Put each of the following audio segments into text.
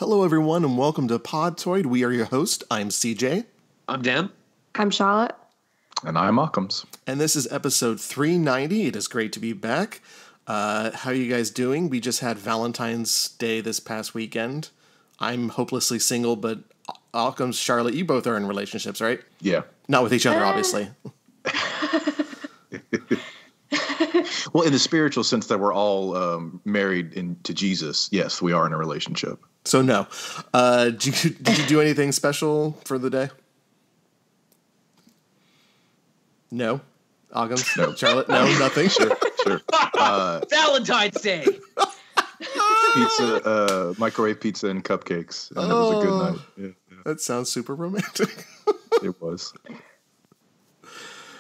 Hello, everyone, and welcome to Podtoid. We are your host. I'm CJ. I'm Dan. I'm Charlotte. And I'm Occams. And this is episode 390. It is great to be back. How are you guys doing? We just had Valentine's Day this past weekend. I'm hopelessly single, but Occams, Charlotte, you both are in relationships, right? Yeah. Not with each other, obviously. Well, in the spiritual sense that we're all married to Jesus, yes, we are in a relationship. So no. Did you do anything special for the day? No? Occams? No. Charlotte? No, nothing? Sure. Valentine's Day. Pizza, microwave pizza and cupcakes. And it was a good night. Yeah. That sounds super romantic. It was.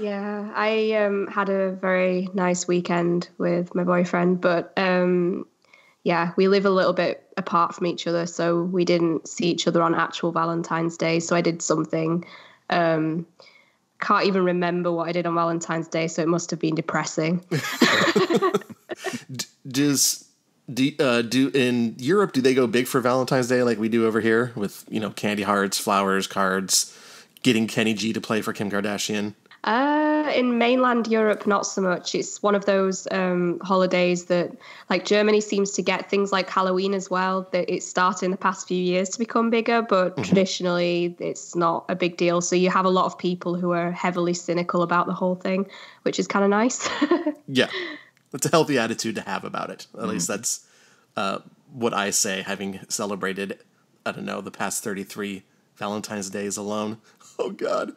Yeah, I had a very nice weekend with my boyfriend, but yeah, we live a little bit apart from each other, so we didn't see each other on actual Valentine's Day. So I did something. Can't even remember what I did on Valentine's Day, so it must have been depressing. Do in Europe, do they go big for Valentine's Day like we do over here with, candy hearts, flowers, cards, getting Kenny G to play for Kim Kardashian? In mainland Europe, not so much. It's one of those holidays that, like, Germany seems to get things like Halloween as well. That it started in the past few years to become bigger, but traditionally it's not a big deal. So you have a lot of people who are heavily cynical about the whole thing, which is kind of nice. Yeah, that's a healthy attitude to have about it. At least that's what I say, having celebrated, the past 33 Valentine's Days alone. Oh, God.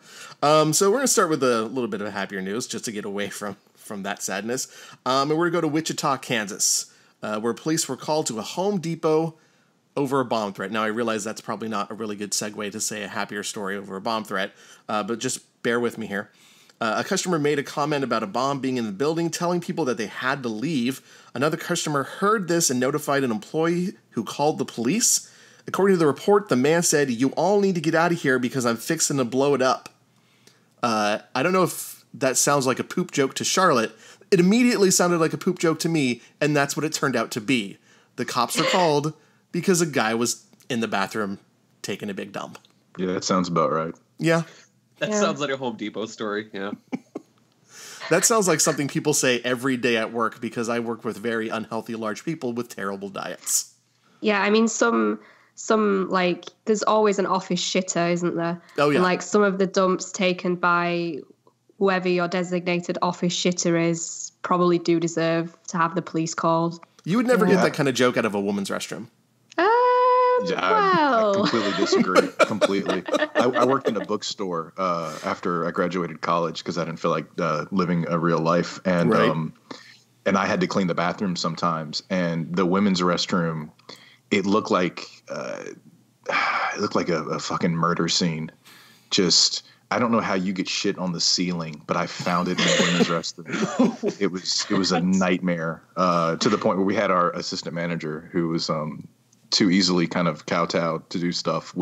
So we're going to start with a little bit of happier news just to get away from that sadness. And we're going to go to Wichita, Kansas, where police were called to a Home Depot over a bomb threat. Now, I realize that's probably not a really good segue to say a happier story over a bomb threat, but just bear with me here. A customer made a comment about a bomb being in the building, telling people that they had to leave. Another customer heard this and notified an employee who called the police. According to the report, the man said, "You all need to get out of here because I'm fixing to blow it up." I don't know if that sounds like a poop joke to Charlotte. It immediately sounded like a poop joke to me, and that's what it turned out to be. The cops were called because a guy was in the bathroom taking a big dump. Yeah, that sounds about right. Yeah. That sounds like a Home Depot story, yeah. That sounds like something people say every day at work because I work with very unhealthy large people with terrible diets. Yeah, I mean, some like, there's always an office shitter, isn't there? Oh, yeah. And, like, some of the dumps taken by whoever your designated office shitter is probably do deserve to have the police called. You would never get that kind of joke out of a woman's restroom. I completely disagree. Completely. I worked in a bookstore after I graduated college because I didn't feel like living a real life. And right. And I had to clean the bathroom sometimes. And the women's restroom, it looked like a fucking murder scene. Just, I don't know how you get shit on the ceiling, but I found it in the women's restroom. It was a nightmare to the point where we had our assistant manager who was too easily kind of kowtowed to do stuff.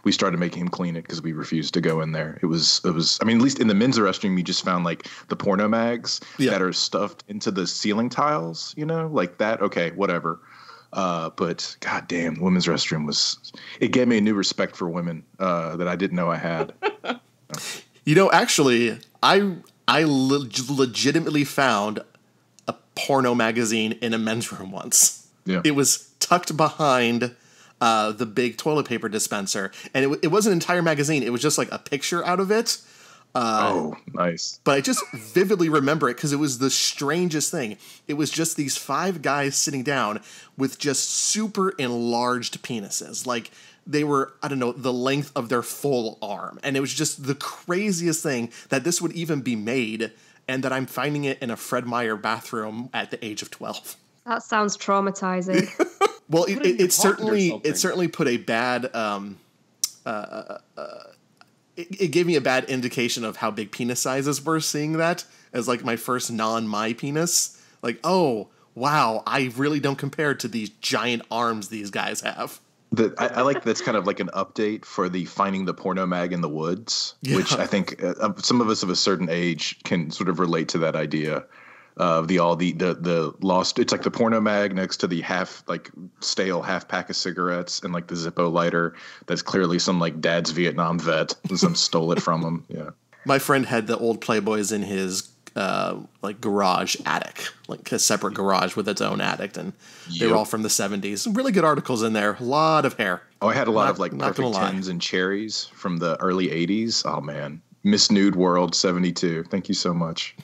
We started making him clean it because we refused to go in there. It was. I mean, at least in the men's restroom, you just found like the porno mags that are stuffed into the ceiling tiles. Like that. Okay, whatever. But goddamn, the women's restroom it gave me a new respect for women that I didn't know I had. Actually, I legitimately found a porno magazine in a men's room once. Yeah. It was tucked behind the big toilet paper dispenser, and it wasn't an entire magazine. It was just like a picture out of it. Oh, nice. But I just vividly remember it because it was the strangest thing. It was just these 5 guys sitting down with just super enlarged penises. Like, they were, the length of their full arm. And it was just the craziest thing that this would even be made, and that I'm finding it in a Fred Meyer bathroom at the age of 12. That sounds traumatizing. Well, it certainly put a bad... It gave me a bad indication of how big penis sizes were, seeing that as like my first my penis. Like, oh, wow, I really don't compare to these giant arms these guys have. I like that's kind of like an update for the finding the porno mag in the woods, which I think some of us of a certain age can sort of relate to that idea. the lost. It's like the porno mag next to the stale half pack of cigarettes and like the Zippo lighter. That's clearly some like dad's Vietnam vet. Some stole it from him. Yeah. My friend had the old Playboys in his like garage attic, like a separate garage with its own attic, and they were all from the 70s. Some really good articles in there. A lot of hair. Oh, I had a lot of like Perfect Tens and Cherries from the early 80s. Oh man, Miss Nude World 72. Thank you so much.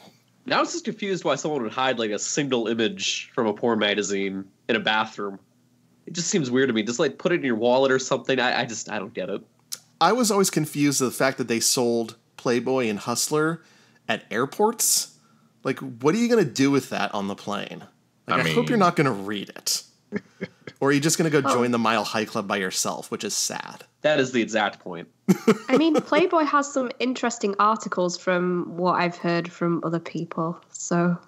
Now I was just confused why someone would hide like a single image from a porn magazine in a bathroom. It just seems weird to me. Just like put it in your wallet or something. I don't get it. I was always confused with the fact that they sold Playboy and Hustler at airports. Like, what are you going to do with that on the plane? Like, I hope you're not going to read it. Or are you just going to go join the Mile High Club by yourself, which is sad. That is the exact point. I mean, Playboy has some interesting articles from what I've heard from other people. So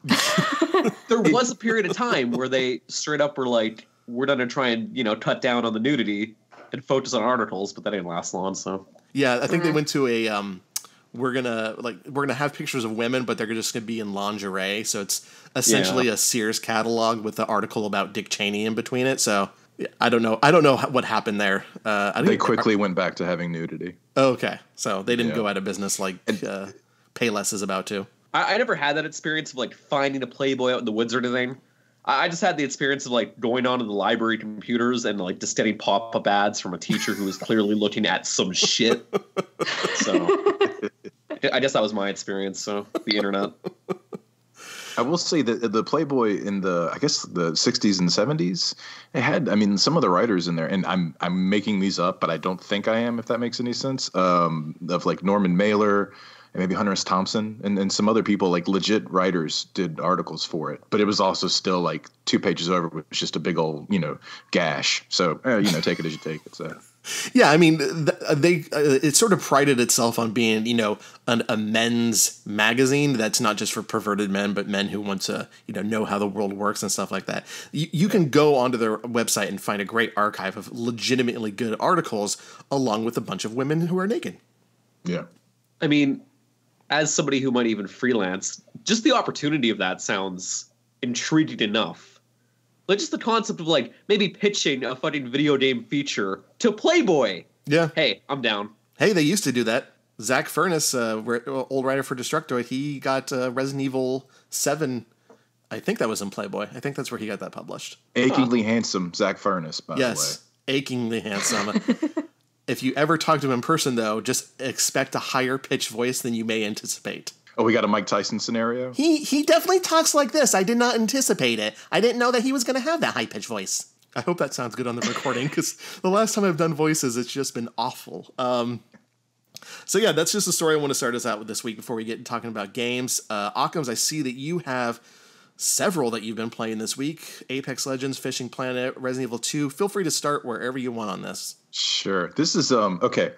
there was a period of time where they straight up were like, we're going to try and, cut down on the nudity and focus on articles, but that didn't last long. So yeah, I think they went to a we're gonna have pictures of women, but they're just gonna be in lingerie. So it's essentially a Sears catalog with the article about Dick Cheney in between it. So I don't know what happened there. They quickly went back to having nudity. Okay, so they didn't go out of business like Payless is about to. I never had that experience of like finding a Playboy out in the woods or anything. I just had the experience of like going onto the library computers and like just getting pop-up ads from a teacher who was clearly looking at some shit. So I guess that was my experience. So the internet. I will say that the Playboy in the 60s and 70s, it had, some of the writers in there, and I'm making these up, but I don't think I am, if that makes any sense, of like Norman Mailer and maybe Hunter S. Thompson and some other people, like legit writers, did articles for it. But it was also still like 2 pages over with just a big old, gash. So, take it as you take it. So. Yeah, it sort of prided itself on being, a men's magazine that's not just for perverted men, but men who want to, know how the world works and stuff like that. You can go onto their website and find a great archive of legitimately good articles, along with a bunch of women who are naked. Yeah. As somebody who might even freelance, just the opportunity of that sounds intriguing enough. Like just the concept of like maybe pitching a fucking video game feature to Playboy. Yeah. Hey, I'm down. Hey, they used to do that. Zach Furness, old writer for Destructoid, he got Resident Evil 7. I think that was in Playboy. I think that's where he got that published. Achingly handsome Zach Furness, by the way. Yes, achingly handsome. If you ever talk to him in person, though, just expect a higher pitched voice than you may anticipate. Oh, we got a Mike Tyson scenario? He definitely talks like this. I did not anticipate it. I didn't know that he was going to have that high pitched voice. I hope that sounds good on the recording, because the last time I've done voices, it's just been awful. So yeah, that's just the story I want to start us out with this week before we get talking about games. Occams, I see that you have several that you've been playing this week. Apex Legends, Fishing Planet, Resident Evil 2. Feel free to start wherever you want on this. Sure. This is, okay.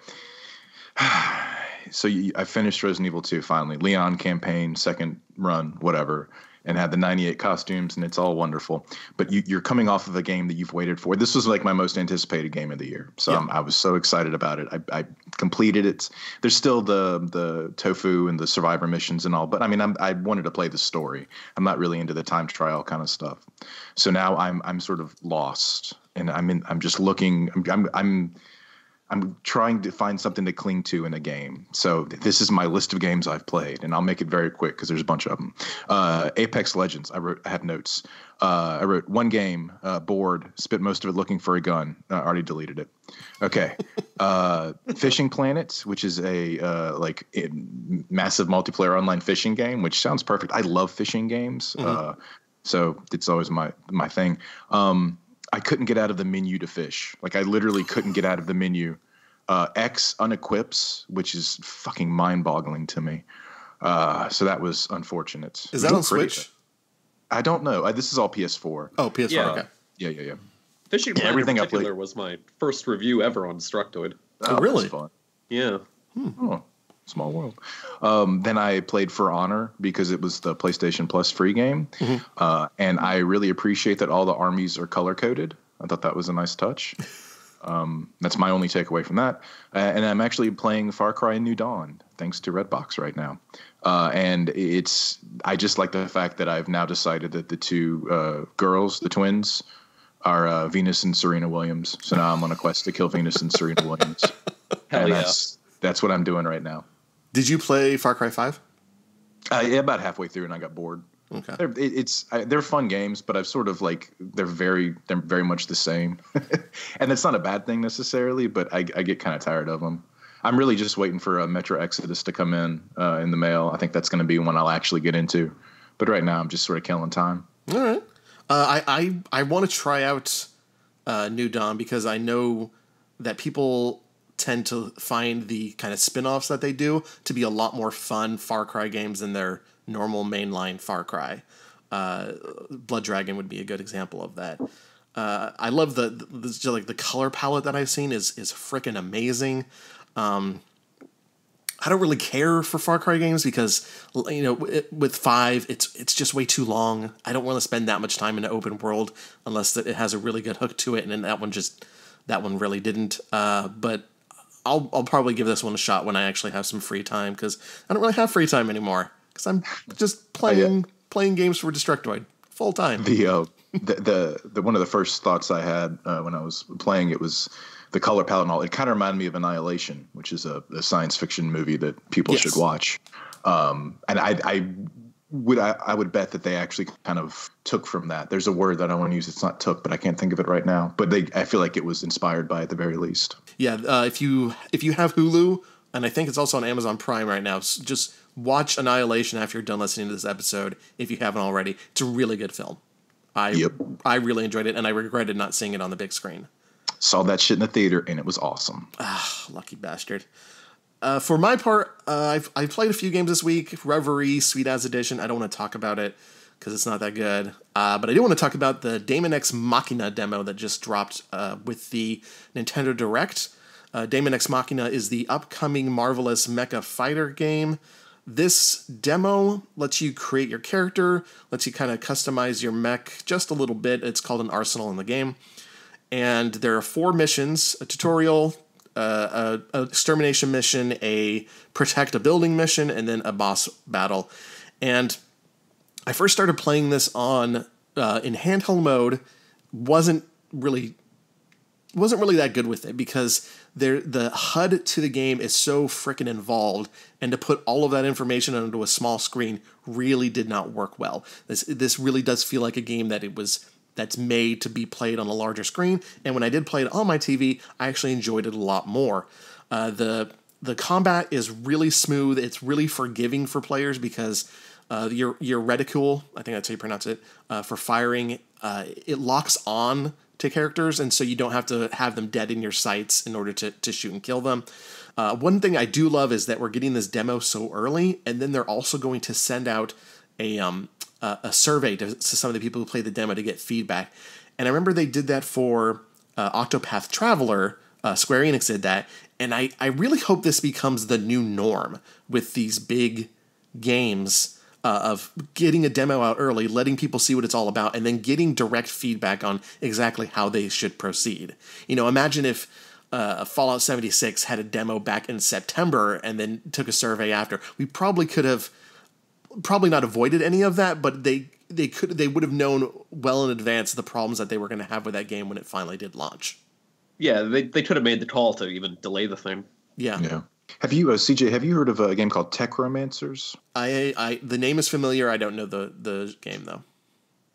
So I finished Resident Evil 2 finally. Leon campaign, second run, whatever, and had the 98 costumes, and it's all wonderful. But you're coming off of a game that you've waited for. This was like my most anticipated game of the year. So yeah. I was so excited about it. I completed it. There's still the tofu and the survivor missions and all, but I wanted to play the story. I'm not really into the time trial kind of stuff. So now I'm sort of lost, and I'm just looking. I'm trying to find something to cling to in a game. So this is my list of games I've played, and I'll make it very quick because there's a bunch of them. Apex Legends, I have notes. I wrote one game, bored, spent most of it looking for a gun. Already deleted it. Okay. Fishing Planet, which is a massive multiplayer online fishing game, which sounds perfect. I love fishing games. Mm-hmm. So it's always my thing. I couldn't get out of the menu to fish. Like I literally couldn't get out of the menu. X unequips, which is fucking mind-boggling to me. So that was unfortunate. Is that on Switch? I don't know. This is all PS4. Oh, PS4. Yeah. Okay. Yeah. Fishing Planet everything in particular was my first review ever on Destructoid. Oh, really? Fun. Yeah. Oh, small world. Then I played For Honor because it was the PlayStation Plus free game. Mm-hmm. And I really appreciate that all the armies are color-coded. I thought that was a nice touch. That's my only takeaway from that. And I'm actually playing Far Cry New Dawn, thanks to Redbox right now. And I just like the fact that I've now decided that the two girls, the twins, are Venus and Serena Williams. So now I'm on a quest to kill Venus and Serena Williams. Hell yeah. That's what I'm doing right now. Did you play Far Cry 5? Yeah, about halfway through, and I got bored. Okay. They're fun games, but I've sort of like they're very much the same, and it's not a bad thing necessarily. But I get kind of tired of them. I'm really just waiting for Metro Exodus to come in the mail. I think that's going to be one I'll actually get into. But right now, I'm just sort of killing time. All right. I want to try out New Dawn because I know that people tend to find the kind of spin-offs that they do to be a lot more fun Far Cry games than their normal mainline Far Cry. Blood Dragon would be a good example of that. I love the color palette that I've seen is freaking amazing. I don't really care for Far Cry games because, with 5, it's just way too long. I don't want to spend that much time in an open world unless it has a really good hook to it, and that one really didn't. But I'll probably give this one a shot when I actually have some free time because I don't really have free time anymore because I'm just playing games for Destructoid full time. The one of the first thoughts I had when I was playing it was the color palette and all. It kind of reminded me of Annihilation, which is a science fiction movie that people should watch. And I would bet that they actually kind of took from that. There's a word that I want to use. It's not took, but I can't think of it right now. But I feel like it was inspired by it at the very least. Yeah. If you have Hulu, and I think it's also on Amazon Prime right now, just watch Annihilation after you're done listening to this episode. If you haven't already, it's a really good film. I really enjoyed it, and I regretted not seeing it on the big screen. Saw that shit in the theater, and it was awesome. Lucky bastard. For my part, I've played a few games this week. Reverie, Sweet As Edition. I don't want to talk about it because it's not that good. But I do want to talk about the Daemon X Machina demo that just dropped with the Nintendo Direct. Daemon X Machina is the upcoming Marvelous Mecha Fighter game. This demo lets you create your character, lets you kind of customize your mech just a little bit. It's called an arsenal in the game. And there are 4 missions, a tutorial, a extermination mission, a protect a building mission, and then a boss battle. And I first started playing this in handheld mode. Wasn't really that good with it because the HUD to the game is so freaking involved, and to put all of that information onto a small screen really did not work well. This really does feel like a game that's made to be played on a larger screen, and when I did play it on my TV, I actually enjoyed it a lot more. The combat is really smooth. It's really forgiving for players because your reticule, I think that's how you pronounce it, for firing, it locks on to characters, and so you don't have to have them dead in your sights in order to shoot and kill them. One thing I do love is that we're getting this demo so early, and then they're also going to send out a survey to some of the people who play the demo to get feedback. And I remember they did that for Octopath Traveler. Square Enix did that, and I really hope this becomes the new norm with these big games. Of getting a demo out early, letting people see what it's all about, and then getting direct feedback on exactly how they should proceed. Imagine if Fallout 76 had a demo back in September and then took a survey after. We probably could have not avoided any of that, but they would have known well in advance the problems that they were going to have with that game when it finally did launch. Yeah, they could have made the call to even delay the thing. Yeah. Have you, CJ? Have you heard of a game called Techromancers? The name is familiar. I don't know the game though.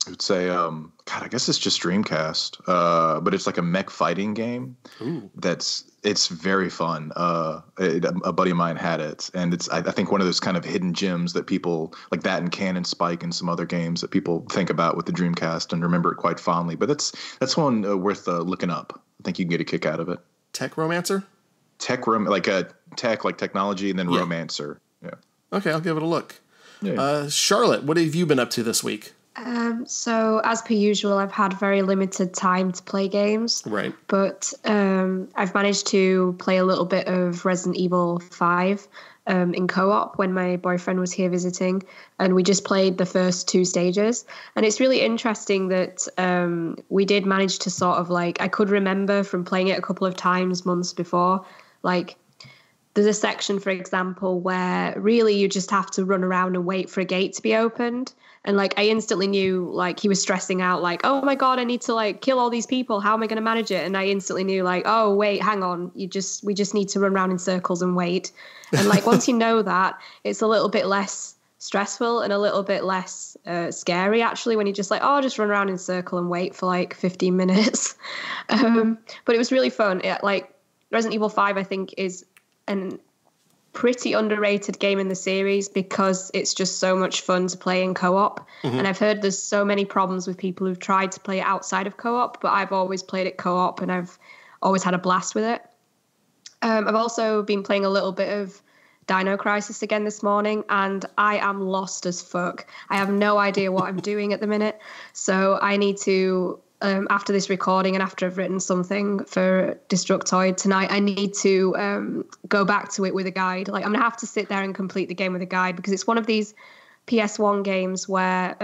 I would say, I guess it's just Dreamcast, but it's like a mech fighting game. Ooh. It's very fun. A buddy of mine had it, and it's I think one of those kind of hidden gems that people like that and Cannon Spike and some other games that people think about with the Dreamcast and remember it quite fondly. But that's one worth looking up. I think you can get a kick out of it. Techromancer? Tech like technology, and then romancer. Yeah. Okay, I'll give it a look. Yeah. Charlotte, what have you been up to this week? So as per usual, I've had very limited time to play games. Right. But I've managed to play a little bit of Resident Evil 5. in co-op when my boyfriend was here visiting, and we just played the first 2 stages. And it's really interesting that we did manage to sort of like, I could remember from playing it a couple of times months before, like there's a section, for example, where really you just have to run around and wait for a gate to be opened. And like I instantly knew, like he was stressing out, like, oh my God, I need to like kill all these people. How am I going to manage it? And I instantly knew, like, oh wait, hang on, we just need to run around in circles and wait. And like once you know that, it's a little bit less stressful and a little bit less scary actually, when you just like, oh, just run around in a circle and wait for like 15 minutes. But it was really fun. Like Resident Evil 5, I think, is an pretty underrated game in the series because it's just so much fun to play in co-op. And I've heard there's so many problems with people who've tried to play it outside of co-op, but I've always played it co-op and I've always had a blast with it. I've also been playing a little bit of Dino Crisis again this morning, and I am lost as fuck. I have no idea what I'm doing at the minute, so I need to after this recording and after I've written something for Destructoid tonight, I need to go back to it with a guide. Like I'm gonna have to sit there and complete the game with a guide, because it's one of these PS1 games where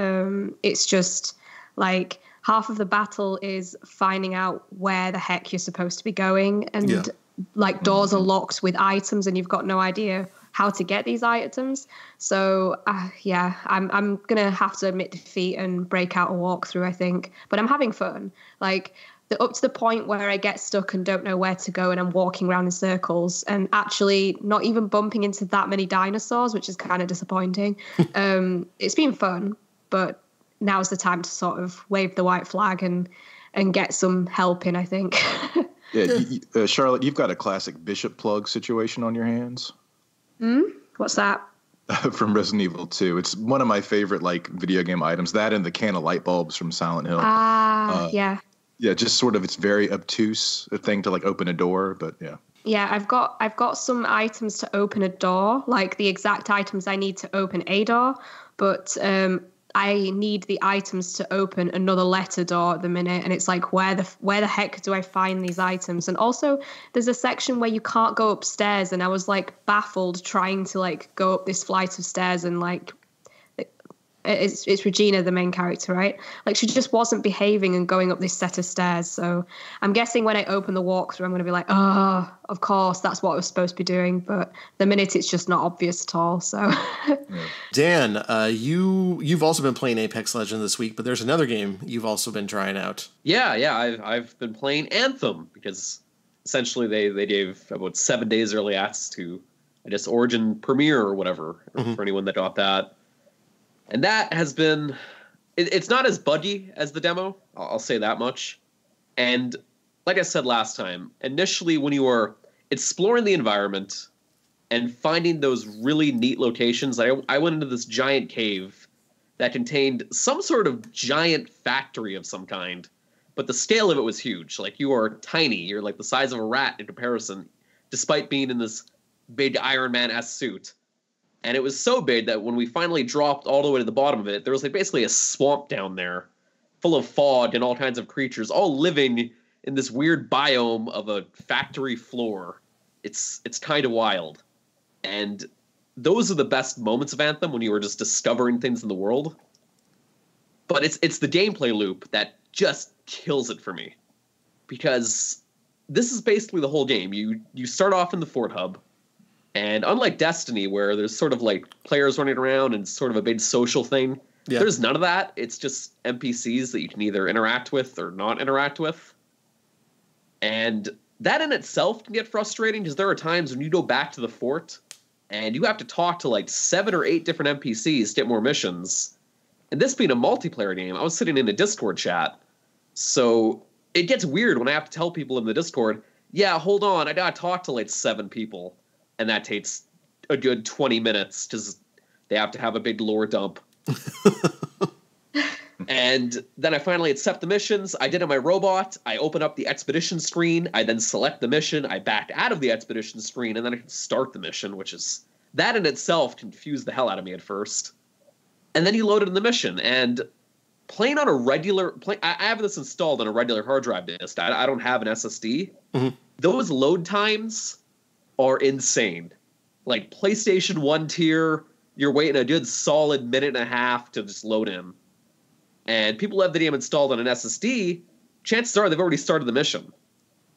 it's just like half of the battle is finding out where the heck you're supposed to be going, and like doors are locked with items and you've got no idea how to get these items. So I'm gonna have to admit defeat and break out a walkthrough, I think. But I'm having fun. Like up to the point where I get stuck and don't know where to go, and I'm walking around in circles and actually not even bumping into that many dinosaurs, which is kind of disappointing. It's been fun, but now's the time to sort of wave the white flag and get some help in, I think. Charlotte, you've got a classic bishop plug situation on your hands. What's that? From Resident Evil 2. It's one of my favorite like video game items. That and the can of light bulbs from Silent Hill. Yeah. Yeah, just sort of, it's very obtuse, a thing to like open a door, but yeah. Yeah, I've got some items to open a door, like the exact items I need to open a door, but I need the items to open another letter door at the minute, and it's like, where the heck do I find these items? And also there's a section where you can't go upstairs, and I was like baffled trying to like go up this flight of stairs, and like it's Regina, the main character, right? Like she just wasn't behaving and going up this set of stairs. So I'm guessing when I open the walkthrough, I'm going to be like, oh, of course, that's what I was supposed to be doing. But the minute it's just not obvious at all. So Dan, you've also been playing Apex Legends this week, but there's another game you've also been trying out. Yeah, I've been playing Anthem, because essentially they gave about 7 days early access to, I guess, Origin Premiere or whatever, for anyone that got that. And that has been, it's not as buggy as the demo, I'll say that much. And like I said last time, initially when you are exploring the environment and finding those really neat locations, I went into this giant cave that contained some sort of giant factory of some kind, but the scale of it was huge. Like, you are tiny, you're like the size of a rat in comparison, despite being in this big Iron Man-esque suit. And it was so big that when we finally dropped all the way to the bottom of it, there was like basically a swamp down there full of fog and all kinds of creatures, all living in this weird biome of a factory floor. It's kind of wild. And those are the best moments of Anthem, when you were just discovering things in the world. But it's the gameplay loop that just kills it for me. Because this is basically the whole game. You start off in the Fort Hub. And unlike Destiny, where there's sort of like players running around and sort of a big social thing, there's none of that. It's just NPCs that you can either interact with or not interact with. And that in itself can get frustrating, because there are times when you go back to the fort and you have to talk to like 7 or 8 different NPCs to get more missions. And this being a multiplayer game, I was sitting in a Discord chat. So it gets weird when I have to tell people in the Discord, yeah, hold on, I gotta talk to like 7 people. And that takes a good 20 minutes because they have to have a big lore dump. And then I finally accept the missions. I did it on my robot. I open up the expedition screen. I then select the mission. I backed out of the expedition screen, and then I can start the mission, which is... that in itself confused the hell out of me at first. And then you load it in the mission. And playing on a regular... I have this installed on a regular hard drive disk. I don't have an SSD. Those load times are insane. like PlayStation 1 tier, you're waiting a good solid minute and a half to just load in. And people have the game installed on an SSD, chances are they've already started the mission.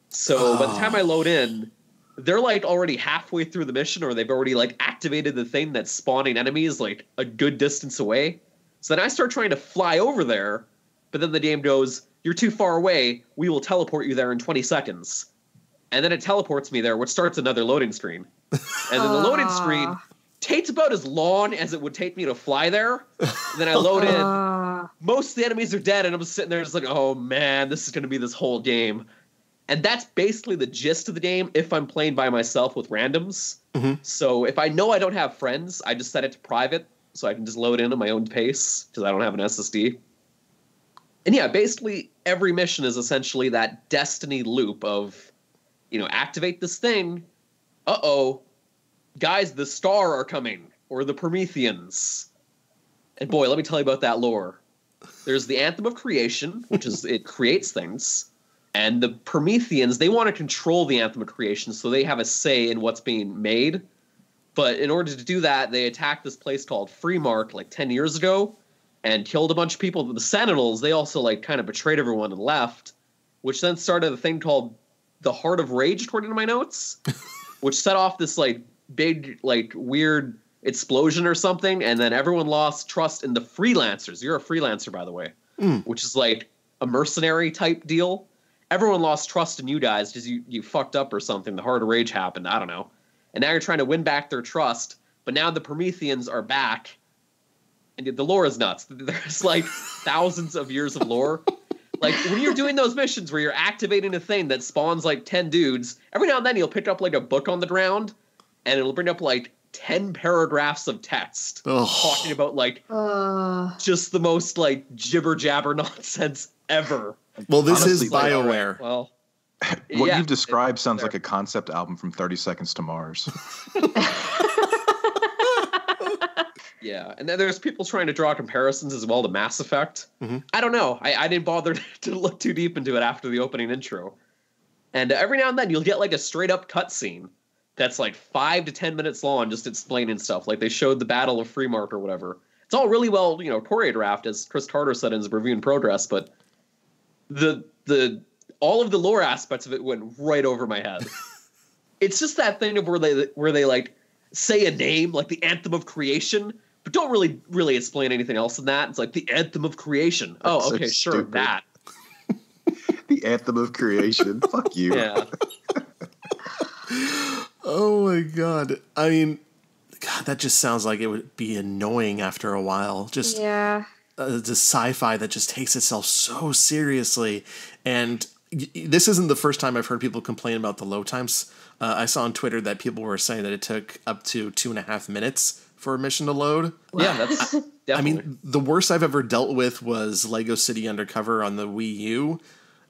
So by the time I load in, they're like already halfway through the mission, or they've already like activated the thing that's spawning enemies like a good distance away. So then I start trying to fly over there, but then the game goes, "You're too far away. We will teleport you there in 20 seconds." And then it teleports me there, which starts another loading screen. And then the loading screen takes about as long as it would take me to fly there. And then I load in. Most of the enemies are dead, and I'm sitting there just like, oh man, this is going to be this whole game. And that's basically the gist of the game if I'm playing by myself with randoms. Mm-hmm. So if I know I don't have friends, I just set it to private so I can just load in at my own pace because I don't have an SSD. And yeah, basically every mission is essentially that Destiny loop of, activate this thing. Uh-oh. Guys, the Star are coming. Or the Prometheans. And boy, let me tell you about that lore. There's the Anthem of Creation, which is it creates things. And the Prometheans, they want to control the Anthem of Creation, so they have a say in what's being made. But in order to do that, they attacked this place called Freemark like 10 years ago and killed a bunch of people. The Sentinels, they also like kind of betrayed everyone and left, which then started a thing called the Heart of Rage, according to my notes, which set off this like big, like weird explosion or something. And then everyone lost trust in the freelancers. You're a freelancer, by the way, which is like a mercenary type deal. Everyone lost trust in you guys because you fucked up or something. The Heart of Rage happened. I don't know. And now you're trying to win back their trust. But now the Prometheans are back. And the lore is nuts. There's like thousands of years of lore. Like when you're doing those missions where you're activating a thing that spawns like 10 dudes, every now and then you'll pick up like a book on the ground and it'll bring up like 10 paragraphs of text talking about like just the most like jibber jabber nonsense ever. Well, this Honestly, is BioWare. Well, what you've described sounds like a concept album from 30 Seconds to Mars. Yeah, and then there's people trying to draw comparisons as well to Mass Effect. Mm-hmm. I don't know. I didn't bother to look too deep into it after the opening intro. And every now and then you'll get like a straight up cutscene that's like 5 to 10 minutes long just explaining stuff. Like they showed the Battle of Freemark or whatever. It's all really well, choreographed, as Chris Carter said in his review in progress, but the all of the lore aspects of it went right over my head. It's just that thing of where they like say a name like the Anthem of Creation, but don't really explain anything else than that. It's like the Anthem of Creation. That's okay, so sure, stupid. that. The Anthem of Creation. Fuck you. Yeah. Oh my god. I mean, God, that just sounds like it would be annoying after a while. Just the sci-fi that just takes itself so seriously. And this isn't the first time I've heard people complain about the load times. I saw on Twitter that people were saying that it took up to 2.5 minutes for a mission to load. Yeah, that's definitely. I mean, the worst I've ever dealt with was Lego City Undercover on the Wii U.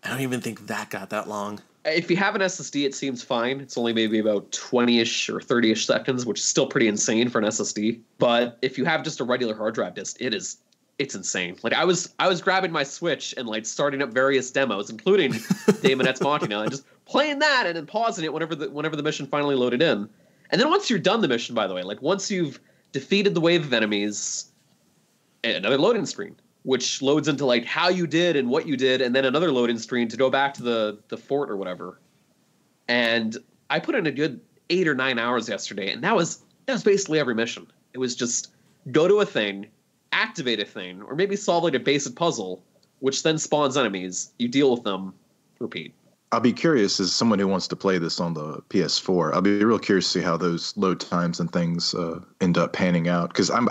I don't even think that got that long. If you have an SSD, it seems fine. It's only maybe about 20-ish or 30-ish seconds, which is still pretty insane for an SSD. But if you have just a regular hard drive disk, it's insane. Like I was grabbing my Switch and like starting up various demos, including Daemon X Machina, and just playing that and then pausing it whenever the mission finally loaded in. And then once you're done the mission, by the way, like once you've defeated the wave of enemies, another loading screen, which loads into like how you did and what you did, and then another loading screen to go back to the fort or whatever. And I put in a good 8 or 9 hours yesterday, and that was basically every mission. It was just go to a thing, activate a thing, or maybe solve like a basic puzzle, which then spawns enemies. You deal with them, repeat. I'll be curious, as someone who wants to play this on the PS4, I'll be real curious to see how those load times and things end up panning out. Because I'm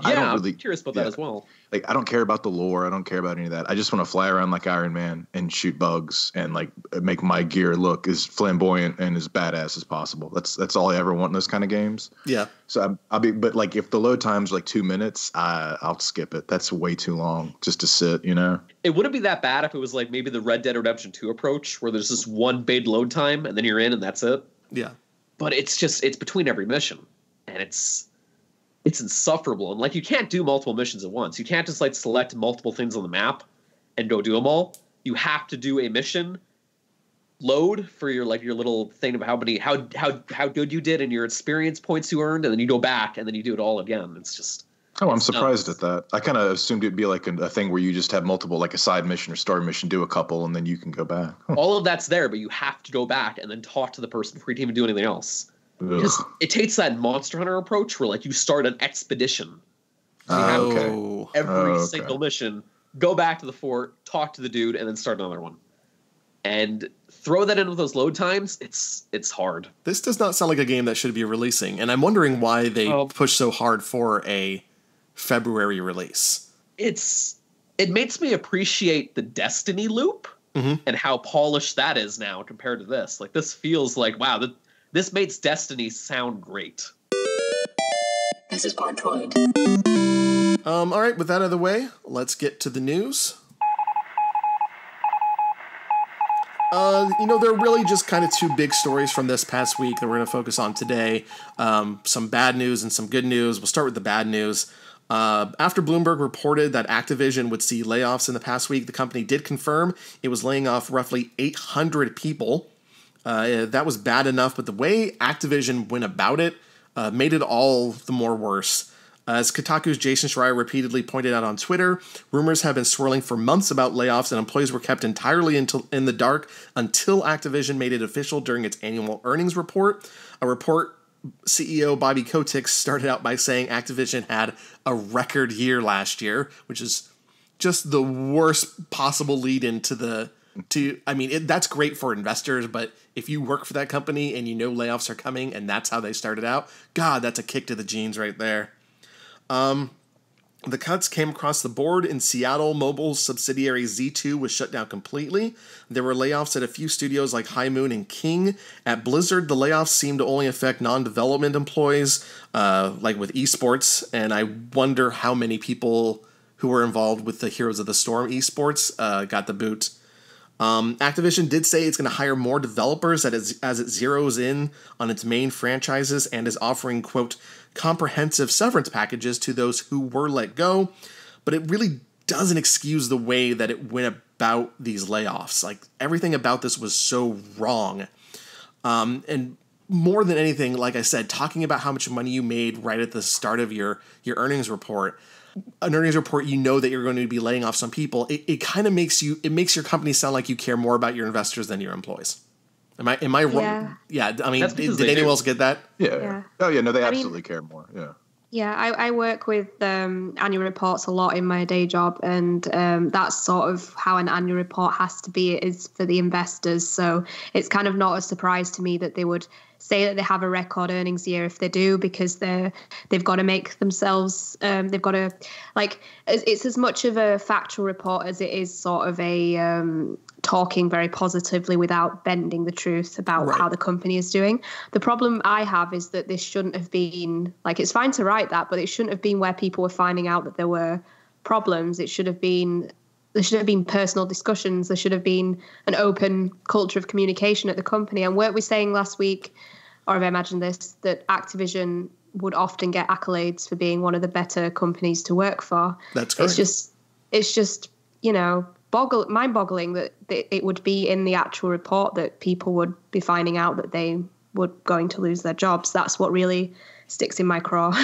curious about that as well. Like, I don't care about the lore. I don't care about any of that. I just want to fly around like Iron Man and shoot bugs and like make my gear look as flamboyant and as badass as possible. That's all I ever want in those kind of games. Yeah. So but like if the load time's like 2 minutes, I'll skip it. That's way too long just to sit, It wouldn't be that bad if it was like maybe the Red Dead Redemption 2 approach where there's just one big load time and then you're in and that's it. Yeah. But it's between every mission and it's insufferable. And like you can't do multiple missions at once. You can't just like select multiple things on the map and go do them all. You have to do a mission load for your little thing of how good you did and your experience points you earned, and then you go back and then you do it all again. It's just I'm surprised at that. I kind of assumed it'd be like a thing where you just have multiple, like a side mission or story mission, do a couple, and then you can go back. All of that's there, but you have to go back and then talk to the person before you can even do anything else. Because it takes that Monster Hunter approach where like you start an expedition. So you have every single mission, go back to the fort, talk to the dude, and then start another one. And throw that in with those load times, it's hard. This does not sound like a game that should be releasing, and I'm wondering why they push so hard for a February release. It makes me appreciate the Destiny loop and how polished that is now compared to this. Like, this feels like, wow, this makes Destiny sound great. This is Podtoid. All right, with that out of the way, let's get to the news. There are really just kind of two big stories from this past week that we're going to focus on today. Some bad news and some good news. We'll start with the bad news. After Bloomberg reported that Activision would see layoffs in the past week, the company did confirm it was laying off roughly 800 people. That was bad enough, but the way Activision went about it made it all the more worse. As Kotaku's Jason Schreier repeatedly pointed out on Twitter, rumors have been swirling for months about layoffs, and employees were kept entirely in the dark until Activision made it official during its annual earnings report. A report CEO Bobby Kotick started out by saying Activision had a record year last year, which is just the worst possible lead into that's great for investors, but if you work for that company and you know layoffs are coming and that's how they started out, God, that's a kick to the jeans right there. The cuts came across the board. In Seattle, Mobile's subsidiary Z2 was shut down completely. There were layoffs at a few studios like High Moon and King. At Blizzard, the layoffs seemed to only affect non-development employees, like with esports, and I wonder how many people who were involved with the Heroes of the Storm esports got the boot. Activision did say it's going to hire more developers as it zeroes in on its main franchises and is offering, quote, comprehensive severance packages to those who were let go, but it really doesn't excuse the way that it went about these layoffs. Like, everything about this was so wrong. And more than anything, like I said, talking about how much money you made right at the start of your earnings report, an earnings report, you know that you're going to be laying off some people. It kind of makes your company sound like you care more about your investors than your employees. Am I wrong? Yeah. I mean, did anyone else get that? Yeah. Oh yeah. No, they absolutely care more. Yeah. Yeah, I work with annual reports a lot in my day job, and that's sort of how an annual report has to be. It is for the investors, so it's kind of not a surprise to me that they would say that they have a record earnings year if they do, because they've got to make themselves they've got to, like, it's as much of a factual report as it is sort of a talking very positively without bending the truth about how the company is doing. The problem I have is that this shouldn't have been, like, it's fine to write that, but it shouldn't have been where people were finding out that there were problems. There should have been personal discussions. There should have been an open culture of communication at the company. And weren't we saying last week, or have I imagined this, that Activision would often get accolades for being one of the better companies to work for? That's correct. It's just, mind-boggling that it would be in the actual report that people would be finding out that they were going to lose their jobs. That's what really sticks in my craw.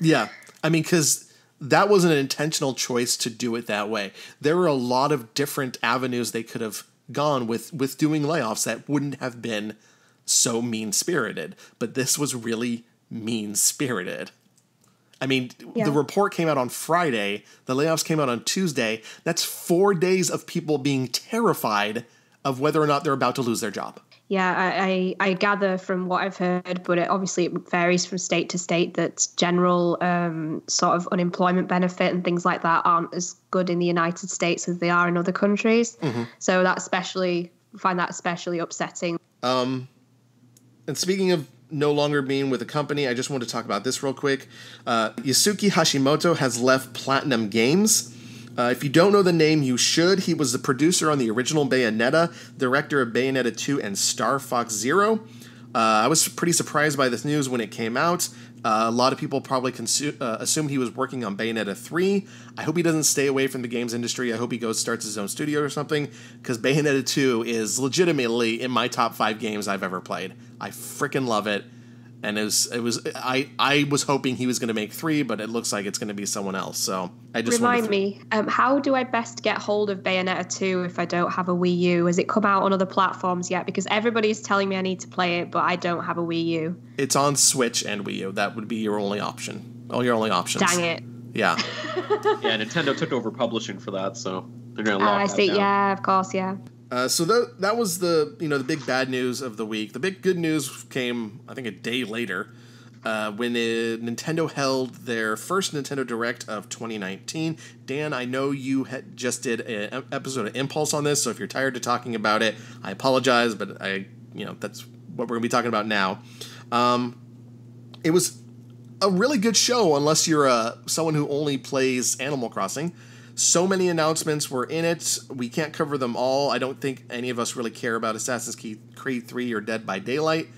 Yeah. I mean, because that wasn't an intentional choice to do it that way. There were a lot of different avenues they could have gone with doing layoffs that wouldn't have been so mean-spirited. But this was really mean-spirited. I mean, The report came out on Friday. The layoffs came out on Tuesday. That's 4 days of people being terrified of whether or not they're about to lose their job. Yeah, I gather from what I've heard, but obviously it varies from state to state, that general sort of unemployment benefit and things like that aren't as good in the United States as they are in other countries. Mm-hmm. So I find that especially upsetting. And speaking of no longer being with the company, I just want to talk about this real quick. Yasuki Hashimoto has left Platinum Games. If you don't know the name, you should. He was the producer on the original Bayonetta, director of Bayonetta 2 and Star Fox Zero. I was pretty surprised by this news when it came out. A lot of people probably assumed he was working on Bayonetta 3. I hope he doesn't stay away from the games industry. I hope he starts his own studio or something, because Bayonetta 2 is legitimately in my top 5 games I've ever played. I freaking love it. And I was hoping he was going to make 3, but it looks like it's going to be someone else. So I just remind me, how do I best get hold of Bayonetta 2 if I don't have a Wii U? Has it come out on other platforms yet? Because everybody's telling me I need to play it, but I don't have a Wii U. It's on Switch and Wii U. That would be your only option. All your only options. Dang it. Yeah. Yeah, Nintendo took over publishing for that, so they're going to lock that down. Yeah, of course, yeah. So that was the big bad news of the week. The big good news came, I think, a day later when Nintendo held their first Nintendo Direct of 2019. Dan, I know you just did an episode of Impulse on this, so if you're tired of talking about it, I apologize, but that's what we're going to be talking about now. It was a really good show, unless you're someone who only plays Animal Crossing. So many announcements were in it. We can't cover them all. I don't think any of us really care about Assassin's Creed 3 or Dead by Daylight.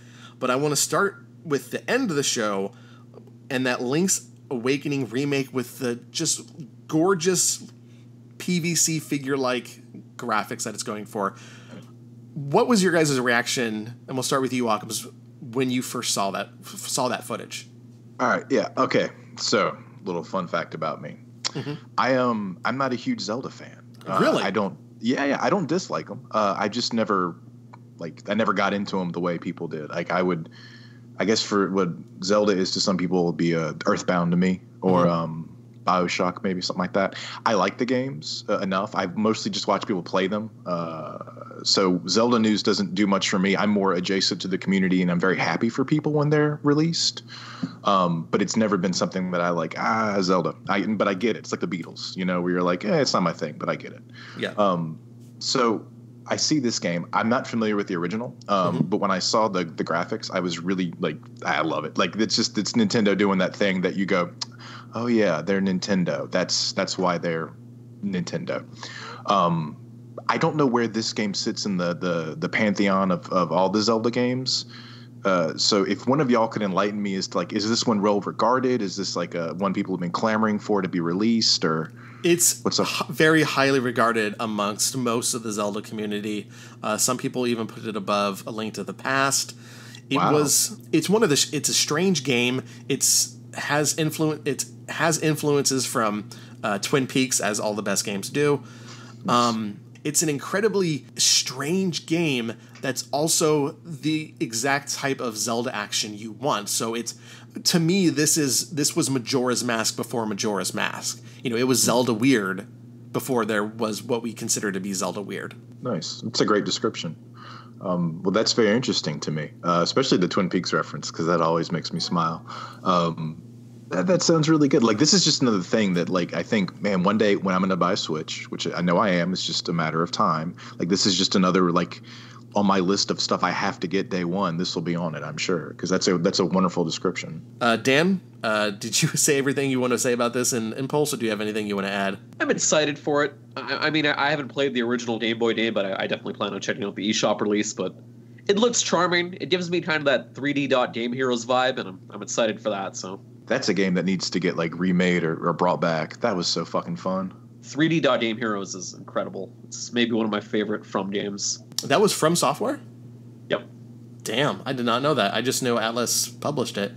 But I want to start with the end of the show and that Link's Awakening remake with the just gorgeous PVC figure-like graphics that it's going for. What was your guys' reaction? And we'll start with you, Occams, when you first saw that footage. All right. Yeah. Okay. So, little fun fact about me. Mm-hmm. I'm not a huge Zelda fan. Really? I don't dislike them. I just never got into them the way people did. Like I guess for what Zelda is to some people would be Earthbound to me, or BioShock, maybe something like that. I like the games enough. I mostly just watch people play them. So Zelda news doesn't do much for me. I'm more adjacent to the community, and I'm very happy for people when they're released. But it's never been something that I like, Zelda. But I get it. It's like the Beatles, where you're like, it's not my thing, but I get it. Yeah. So I see this game. I'm not familiar with the original, but when I saw the graphics, I was really like, I love it. Like it's Nintendo doing that thing that you go, oh yeah, they're Nintendo. That's why they're Nintendo. I don't know where this game sits in the pantheon of all the Zelda games. So if one of y'all could enlighten me as to is this one well regarded? Is this one people have been clamoring for to be released, or it's very highly regarded amongst most of the Zelda community. Some people even put it above A Link to the Past. It's a strange game. It has influences from Twin Peaks, as all the best games do. It's an incredibly strange game that's also the exact type of Zelda action you want. So to me, this was Majora's Mask before Majora's Mask. It was Zelda weird before there was what we consider to be Zelda weird. Nice. It's a great description. Well, that's very interesting to me, especially the Twin Peaks reference, because that always makes me smile. That sounds really good. This is just another thing that, I think, man, one day when I'm going to buy a Switch, which I know I am, it's just a matter of time. This is just another, on my list of stuff I have to get day one. This will be on it, I'm sure, because that's a wonderful description. Dan, did you say everything you want to say about this in Impulse, or do you have anything you want to add? I'm excited for it. I mean, I haven't played the original Game Boy game, but I definitely plan on checking out the eShop release. But it looks charming. It gives me kind of that 3D Game Heroes vibe, and I'm excited for that. So. That's a game that needs to get remade or brought back. That was so fucking fun. 3D Game Heroes is incredible. It's maybe one of my favorite From games. That was From Software? Yep. Damn, I did not know that. I just know Atlas published it.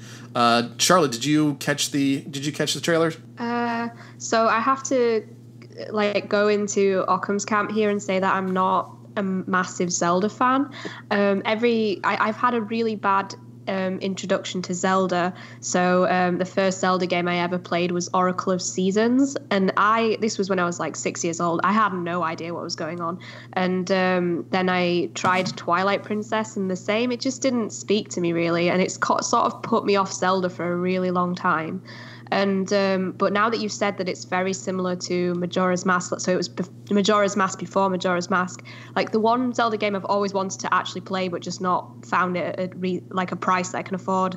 Charlotte, did you catch the trailer? So I have to go into Occam's camp here and say that I'm not a massive Zelda fan. I've had a really bad introduction to Zelda. So the first Zelda game I ever played was Oracle of Seasons, and this was when I was 6 years old. I had no idea what was going on, and then I tried Twilight Princess, and the same. It just didn't speak to me really, and it's sort of put me off Zelda for a really long time. And but now that you've said that it's very similar to Majora's Mask, so it was Majora's Mask before Majora's Mask, the one Zelda game I've always wanted to actually play but just not found it at a price that I can afford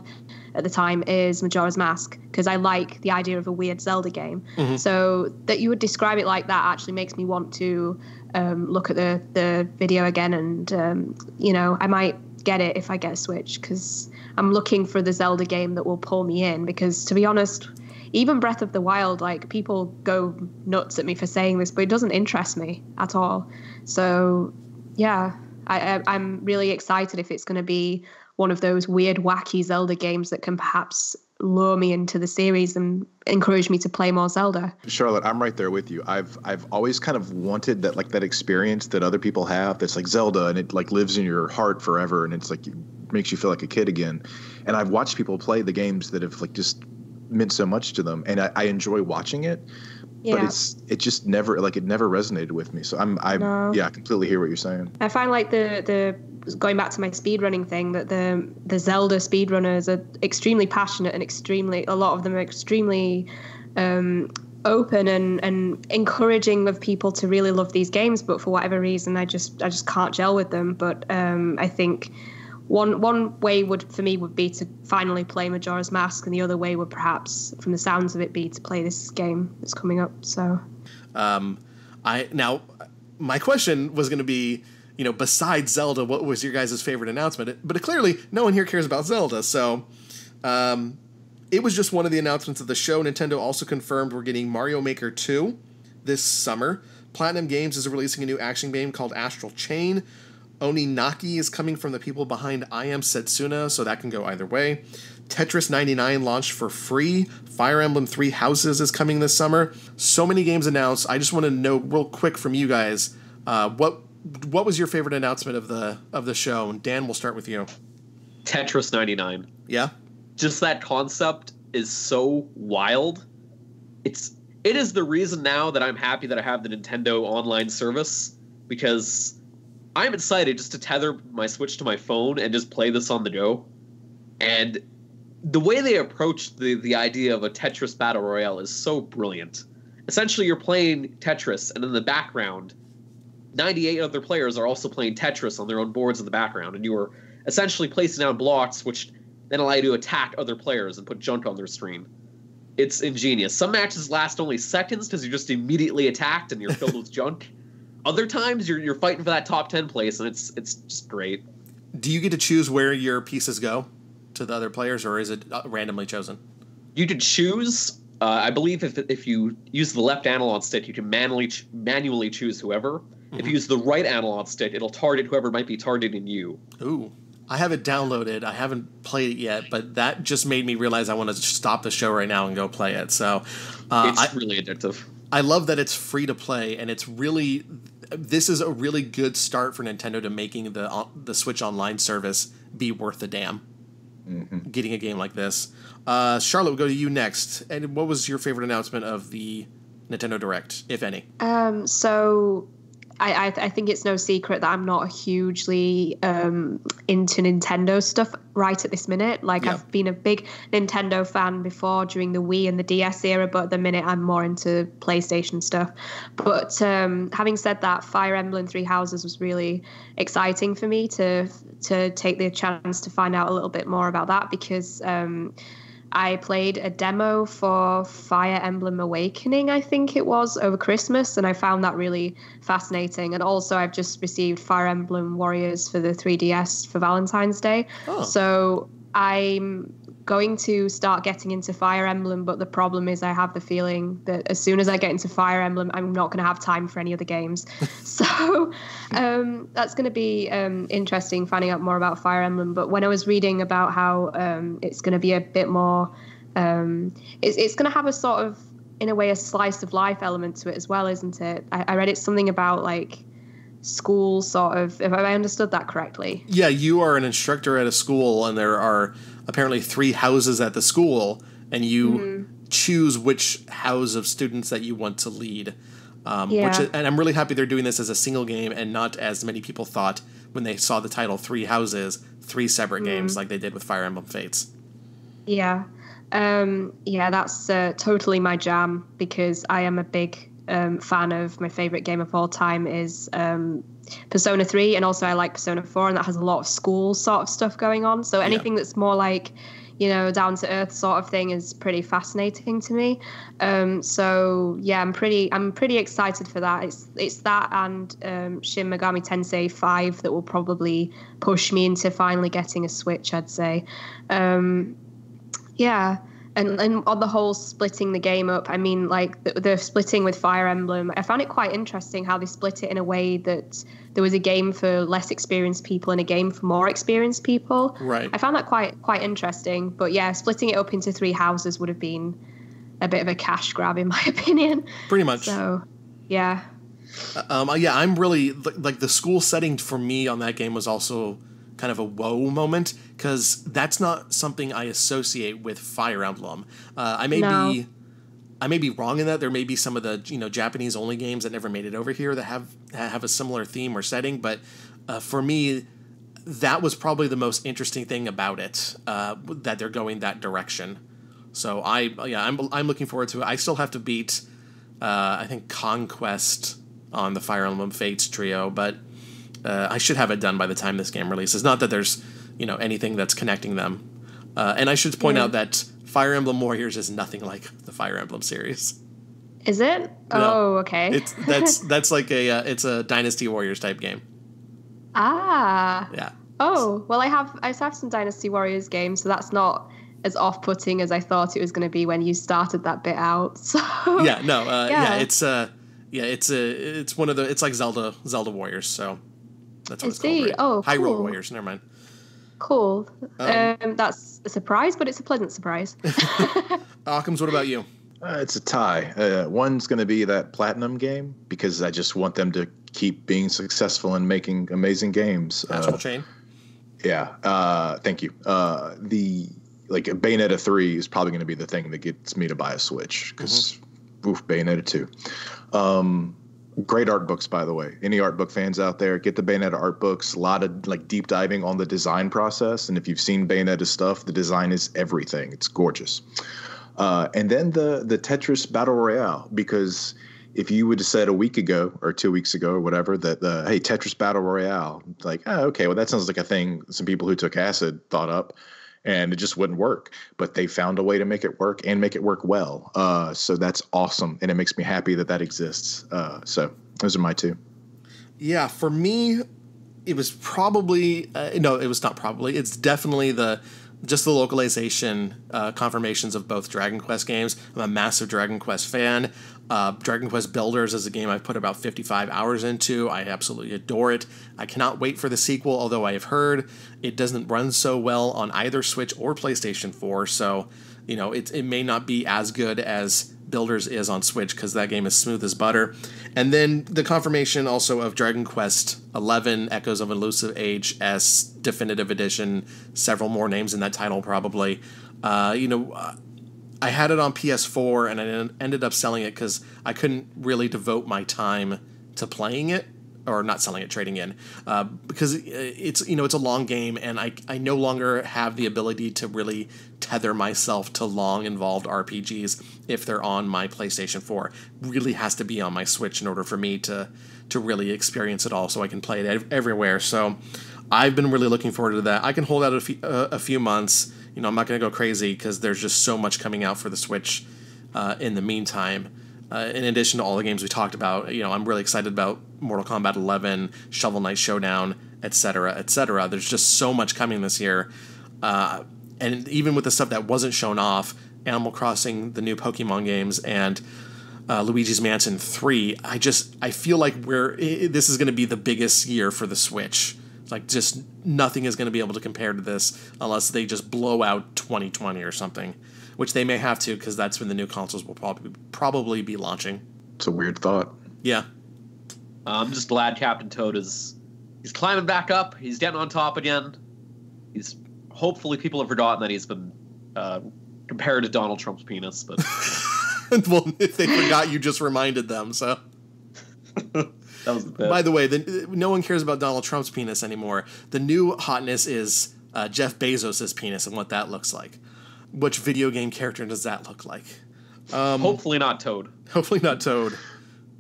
at the time is Majora's Mask, because I like the idea of a weird Zelda game. Mm-hmm. So that you would describe it like that actually makes me want to look at the video again, and I might get it if I get a Switch, because I'm looking for the Zelda game that will pull me in. Because to be honest, even Breath of the Wild, like, people go nuts at me for saying this, but it doesn't interest me at all. So yeah, I'm really excited if it's going to be one of those weird, wacky Zelda games that can perhaps lure me into the series and encourage me to play more Zelda. Charlotte, I'm right there with you. I've always kind of wanted that, like, that experience that other people have that's like Zelda, and it like lives in your heart forever, and it's like makes you feel like a kid again. And I've watched people play the games that have like just meant so much to them, and I enjoy watching it. Yeah. But it just never resonated with me. So I completely hear what you're saying. I find like the going back to my speedrunning thing, that the Zelda speedrunners are extremely passionate and a lot of them are extremely open and encouraging of people to really love these games. But for whatever reason, I just can't gel with them. But I think one way for me would be to finally play Majora's Mask, and the other way would perhaps, from the sounds of it, be to play this game that's coming up. So, now my question was going to be, besides Zelda, what was your guys' favorite announcement? But clearly, no one here cares about Zelda. So, it was just one of the announcements of the show. Nintendo also confirmed we're getting Mario Maker 2 this summer. Platinum Games is releasing a new action game called Astral Chain. Oninaki is coming from the people behind I Am Setsuna, so that can go either way. Tetris 99 launched for free. Fire Emblem 3 Houses is coming this summer. So many games announced. I just want to know real quick from you guys, what was your favorite announcement of the show? And Dan, we'll start with you. Tetris 99. Yeah? Just that concept is so wild. It is the reason now that I'm happy that I have the Nintendo online service, because I'm excited just to tether my Switch to my phone and just play this on the go. And the way they approach the idea of a Tetris Battle Royale is so brilliant. Essentially, you're playing Tetris, and in the background, 98 other players are also playing Tetris on their own boards in the background, and you are essentially placing down blocks which then allow you to attack other players and put junk on their screen. It's ingenious. Some matches last only seconds because you're just immediately attacked and you're filled with junk. Other times you're fighting for that top 10 place, and it's just great. Do you get to choose where your pieces go to the other players, or is it randomly chosen? You could choose. I believe if you use the left analog stick, you can manually choose whoever. Mm-hmm. If you use the right analog stick, it'll target whoever might be targeting you. Ooh. I have it downloaded. I haven't played it yet, but that just made me realize I want to stop the show right now and go play it. So it's really addictive. I love that it's free to play, and this is a really good start for Nintendo to making the Switch Online service be worth a damn. Mm-hmm. Getting a game like this. Charlotte, we'll go to you next. And what was your favorite announcement of the Nintendo Direct, if any? So I think it's no secret that I'm not hugely into Nintendo stuff right at this minute. Like, yeah. I've been a big Nintendo fan before during the Wii and the DS era, but at the minute I'm more into PlayStation stuff. But having said that, Fire Emblem 3 Houses was really exciting for me to take the chance to find out a little bit more about that, because I played a demo for Fire Emblem Awakening, I think it was, over Christmas, and I found that really fascinating. And also, I've just received Fire Emblem Warriors for the 3DS for Valentine's Day. Oh. So I'm going to start getting into Fire Emblem, but the problem is I have the feeling that as soon as I get into Fire Emblem, I'm not going to have time for any other games. So that's going to be interesting finding out more about Fire Emblem. But when I was reading about how it's going to be a bit more, it's going to have a sort of, in a way, a slice of life element to it as well, isn't it? I read it's something about like school, sort of, if I understood that correctly. Yeah, you are an instructor at a school, and there are apparently 3 houses at the school, and you choose which house of students that you want to lead. And I'm really happy they're doing this as a single game and not, as many people thought when they saw the title 3 Houses, 3 separate games like they did with Fire Emblem Fates. Yeah. That's totally my jam, because I am a big fan of, my favorite game of all time is Persona 3, and also I like Persona 4, and that has a lot of school sort of stuff going on. So anything that's more like, down to earth sort of thing is pretty fascinating to me. So yeah, I'm pretty excited for that. It's that and Shin Megami Tensei 5 that will probably push me into finally getting a Switch, I'd say. Yeah. And on the whole, splitting the game up, I mean, like the splitting with Fire Emblem, I found it quite interesting how they split it in a way that there was a game for less experienced people and a game for more experienced people. Right. I found that quite interesting. But yeah, splitting it up into 3 houses would have been a bit of a cash grab, in my opinion. Pretty much. So, yeah. Yeah, I'm really, like, the school setting for me on that game was also kind of a whoa moment, because that's not something I associate with Fire Emblem. I may be wrong in that. There may be some of the Japanese only games that never made it over here that have a similar theme or setting, but for me, that was probably the most interesting thing about it, that they're going that direction. So I'm looking forward to it. I still have to beat I think Conquest on the Fire Emblem Fates trio, but I should have it done by the time this game releases. Not that there's anything that's connecting them. And I should point out that Fire Emblem Warriors is nothing like the Fire Emblem series. Is it? No. Oh, okay. That's like it's a Dynasty Warriors type game. Ah. Yeah. Oh, well, I have some Dynasty Warriors games, so that's not as off-putting as I thought it was going to be when you started that bit out. So yeah, no, it's one of the, it's like Zelda Warriors, so that's what it's called. Right? Oh, cool. Hyrule Warriors, never mind. Cool. That's a surprise, but it's a pleasant surprise. Occams, what about you? It's a tie. One's going to be that Platinum game, because I just want them to keep being successful and making amazing games. Astral Chain. Yeah. Thank you. Bayonetta 3 is probably going to be the thing that gets me to buy a Switch, because Bayonetta 2. Great art books, by the way. Any art book fans out there, get the Bayonetta art books. A lot of deep diving on the design process, and if you've seen Bayonetta stuff, the design is everything. It's gorgeous. And then the Tetris Battle Royale, because if you would have said a week ago or 2 weeks ago or whatever that hey, Tetris Battle Royale, okay, well, that sounds like a thing some people who took acid thought up, and it just wouldn't work. But they found a way to make it work and make it work well. So that's awesome, and it makes me happy that exists. So those are my two. Yeah, for me, it was probably no, it was not probably. It's definitely the localization confirmations of both Dragon Quest games. I'm a massive Dragon Quest fan. Dragon Quest Builders is a game I've put about 55 hours into. I absolutely adore it. I cannot wait for the sequel, although I have heard it doesn't run so well on either Switch or PlayStation 4, so it may not be as good as Builders is on Switch, because that game is smooth as butter. And then the confirmation also of Dragon Quest 11 Echoes of Elusive Age S Definitive Edition, several more names in that title probably. I had it on PS4 and I ended up selling it because I couldn't really devote my time to playing it, or not selling it, trading in, because it's a long game, and I no longer have the ability to really tether myself to long involved RPGs if they're on my PlayStation 4. Really has to be on my Switch in order for me to really experience it all, so I can play it everywhere. So I've been really looking forward to that. I can hold out a few months. I'm not going to go crazy because there's just so much coming out for the Switch in the meantime. In addition to all the games we talked about, I'm really excited about Mortal Kombat 11, Shovel Knight Showdown, etc., etc. There's just so much coming this year. And even with the stuff that wasn't shown off, Animal Crossing, the new Pokemon games, and Luigi's Mansion 3, I feel like this is going to be the biggest year for the Switch. Like, just nothing is going to be able to compare to this unless they just blow out 2020 or something, which they may have to, because that's when the new consoles will probably be launching. It's a weird thought. Yeah. I'm just glad Captain Toad he's climbing back up. He's getting on top again. Hopefully people have forgotten that he's been compared to Donald Trump's penis, but well, if they forgot, you just reminded them, so. That was the bit. By the way, no one cares about Donald Trump's penis anymore. The new hotness is Jeff Bezos' penis and what that looks like. Which video game character does that look like? Hopefully not Toad. Hopefully not Toad.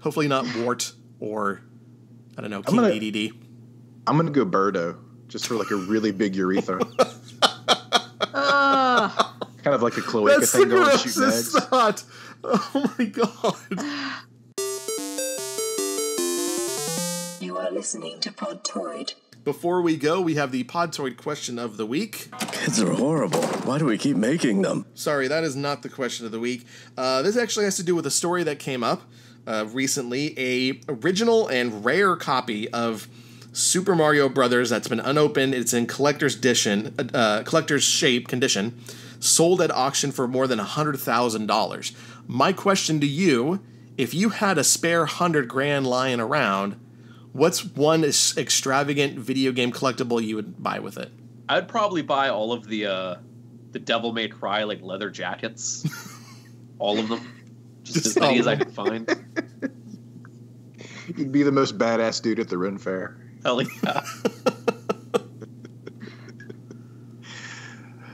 Hopefully not Wart or, I don't know, King DDD. I'm going to go Birdo, just for like a really big urethra. Kind of like a cloaca thing going shooting eggs. Not. Oh my god. You are listening to Podtoid. Before we go, we have the Podtoid question of the week. Kids are horrible. Why do we keep making them? Sorry, that is not the question of the week. This actually has to do with a story that came up recently. A original and rare copy of Super Mario Brothers that's been unopened. It's in collector's shape condition, sold at auction for more than $100,000. My question to you: if you had a spare $100,000 lying around, what's one extravagant video game collectible you would buy with it? I'd probably buy all of the Devil May Cry like leather jackets, all of them, just as many as I could find. You'd be the most badass dude at the Ren Fair. Hell yeah!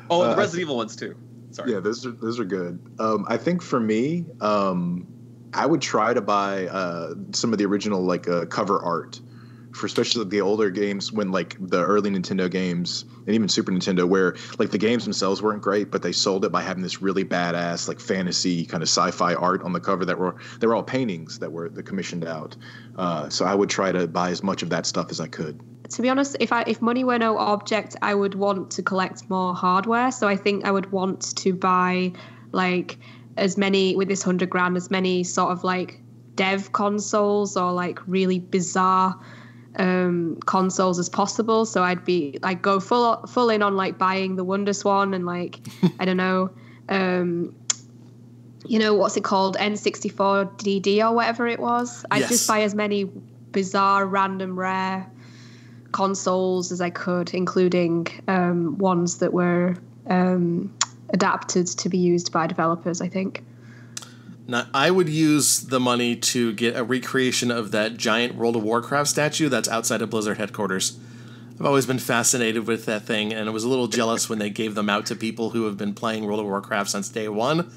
Oh, and the Resident Evil ones too. Sorry. Yeah, those are good. I think for me, I would try to buy some of the original like cover art for especially the older games, when like the early Nintendo games and even Super Nintendo, where like the games themselves weren't great, but they sold it by having this really badass like fantasy kind of sci-fi art on the cover that they were all paintings that were commissioned out. So I would try to buy as much of that stuff as I could. To be honest, if money were no object, I would want to collect more hardware. So I think I would want to buy like as many, with this $100,000, as many sort of like dev consoles or like really bizarre consoles as possible. So I'd be like go full in on like buying the Wonder Swan and like I don't know, what's it called, N64 DD or whatever it was. I'd just buy as many bizarre, random, rare consoles as I could, including ones that were adapted to be used by developers, I think. Now, I would use the money to get a recreation of that giant World of Warcraft statue that's outside of Blizzard headquarters. I've always been fascinated with that thing, and I was a little jealous when they gave them out to people who have been playing World of Warcraft since day one.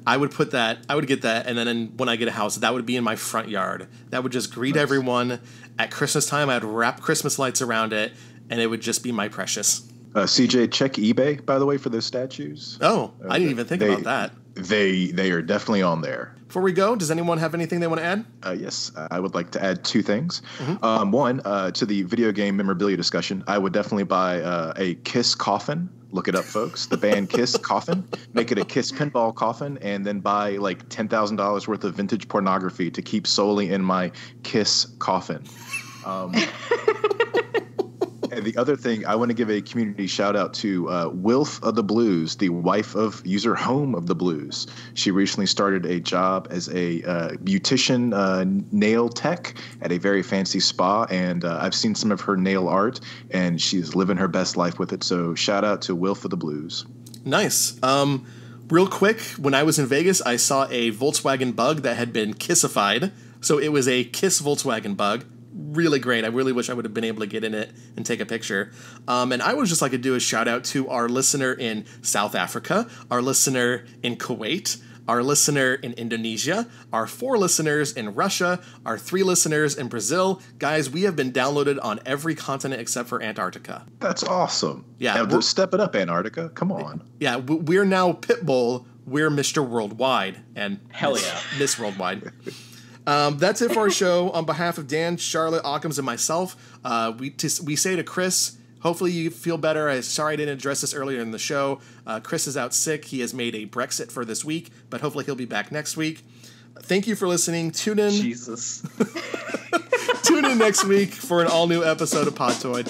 I would get that, and then when I get a house, that would be in my front yard. That would just greet everyone. At Christmas time, I'd wrap Christmas lights around it, and it would just be my precious. CJ, check eBay, by the way, for those statues. Oh, I didn't even think about that. They are definitely on there. Before we go, does anyone have anything they want to add? Yes, I would like to add two things. Mm-hmm. One, to the video game memorabilia discussion, I would definitely buy a Kiss coffin. Look it up, folks. The band Kiss coffin. Make it a Kiss pinball coffin, and then buy like $10,000 worth of vintage pornography to keep solely in my Kiss coffin. And the other thing, I want to give a community shout out to Wilf of the Blues, the wife of user Home of the Blues. She recently started a job as a beautician nail tech at a very fancy spa, and I've seen some of her nail art, and she's living her best life with it. So shout out to Wilf of the Blues. Nice. Real quick, when I was in Vegas, I saw a Volkswagen Bug that had been kissified. So it was a Kiss Volkswagen Bug. Really great. I really wish I would have been able to get in it and take a picture. And I would just like to do a shout out to our listener in South Africa, our listener in Kuwait, our listener in Indonesia, our 4 listeners in Russia, our 3 listeners in Brazil. Guys, we have been downloaded on every continent except for Antarctica. That's awesome. Yeah. Now, step it up, Antarctica. Come on. Yeah, we're now Pitbull. We're Mr. Worldwide. And hell yeah. Miss Worldwide. That's it for our show. On behalf of Dan, Charlotte, Occams, and myself, we say to Chris, hopefully you feel better. I'm sorry I didn't address this earlier in the show. Chris is out sick. He has made a Brexit for this week, but hopefully he'll be back next week. Thank you for listening. Tune in. Jesus. Tune in next week for an all-new episode of Podtoid.